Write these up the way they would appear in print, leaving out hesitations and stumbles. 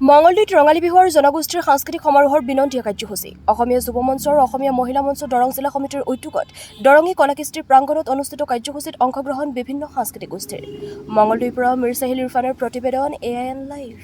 মঙলদৈত ৰঙালী বিহু আৰু জনগোষ্ঠীৰ সাংস্কৃতিক সমাৰোহৰ বিনন্দীয় কাৰ্যসূচী অসমীয়া যুৱ মঞ্চ আৰু অসমীয়া মহিলা মঞ্চ দৰং জিলা সমিতিৰ উদ্যোগত দৰঙী কলাকৃষ্টিৰ প্ৰাংগণত অনুষ্ঠিত কাৰ্যসূচীত অংশগ্ৰহণ বিভিন্ন সাংস্কৃতিক গোষ্ঠীৰ। মঙলদৈৰ পৰা মিৰ চাহিল ইৰফানৰ প্ৰতিবেদন AIN লাইভ।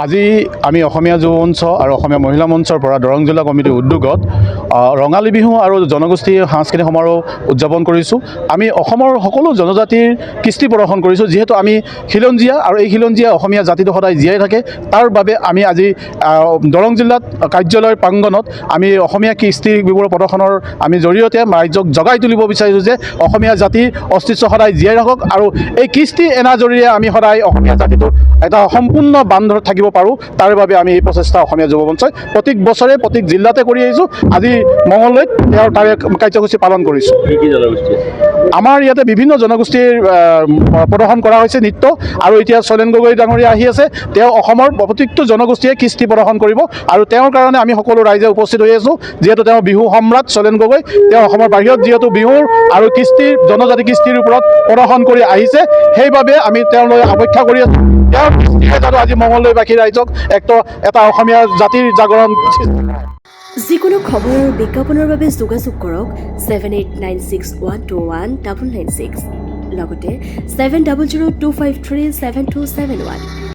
আজি আমি অসমীয়া যুৱ মঞ্চ আৰু অসমীয়া মহিলা মঞ্চৰ পৰা দৰং জিলা কমিটিৰ উদ্যোগত ৰঙালী বিহু আৰু জনগোষ্ঠীৰ সাংস্কৃতিক সমাৰোহ উদযাপন কৰিছোঁ। আমি অসমৰ সকলো জনজাতিৰ কৃষ্টি প্ৰদৰ্শন কৰিছোঁ। যিহেতু আমি খিলঞ্জীয়া আৰু এই খিলঞ্জীয়া অসমীয়া জাতিটো সদায় জীয়াই থাকে, তাৰ বাবে আমি আজি দৰং জিলাত কাৰ্যালয়ৰ প্ৰাংগণত আমি অসমীয়া কৃষ্টিবোৰ প্ৰদৰ্শনৰ আমি জৰিয়তে ৰাইজক জগাই তুলিব বিচাৰিছোঁ যে অসমীয়া জাতিৰ অস্তিত্ব সদায় জীয়াই ৰাখক আৰু এই কৃষ্টি এনাজৰীয়ে আমি সদায় অসমীয়া জাতিটো এটা সম্পূৰ্ণ বান্ধত থাকিব পাৰোঁ। তাৰ বাবে আমি এই প্ৰচেষ্টা অসমীয়া যুৱ মঞ্চই প্ৰত্যেক বছৰে প্ৰত্যেক জিলাতে কৰি আহিছোঁ। আজি মঙলদৈত তাৰে কাৰ্যসূচী পালন কৰিছোঁ। আমাৰ ইয়াতে বিভিন্ন জনগোষ্ঠীৰ প্ৰদৰ্শন কৰা হৈছে নৃত্য, আৰু এতিয়া শৈলেন গগৈ ডাঙৰীয়া আহি আছে। তেওঁ অসমৰ প্ৰত্যেকটো জনগোষ্ঠীয়ে কৃষ্টি প্ৰদৰ্শন কৰিব আৰু তেওঁৰ কাৰণে আমি সকলো ৰাইজে উপস্থিত হৈ আছোঁ। যিহেতু তেওঁ বিহু সম্ৰাট শৈলেন গগৈ, তেওঁ অসমৰ বাহিৰত যিহেতু বিহুৰ আৰু কৃষ্টিৰ জনজাতি কৃষ্টিৰ ওপৰত প্ৰদৰ্শন কৰি আহিছে, সেইবাবে আমি তেওঁলৈ অপেক্ষা কৰি আছোঁ। তেওঁৰ আজি মঙলদৈবাসী ৰাইজক এটা অসমীয়া জাতিৰ জাগৰণ যিকোনো খবৰ আৰু বিজ্ঞাপনৰ বাবে যোগাযোগ কৰক 7896121996 লগতে 7002537271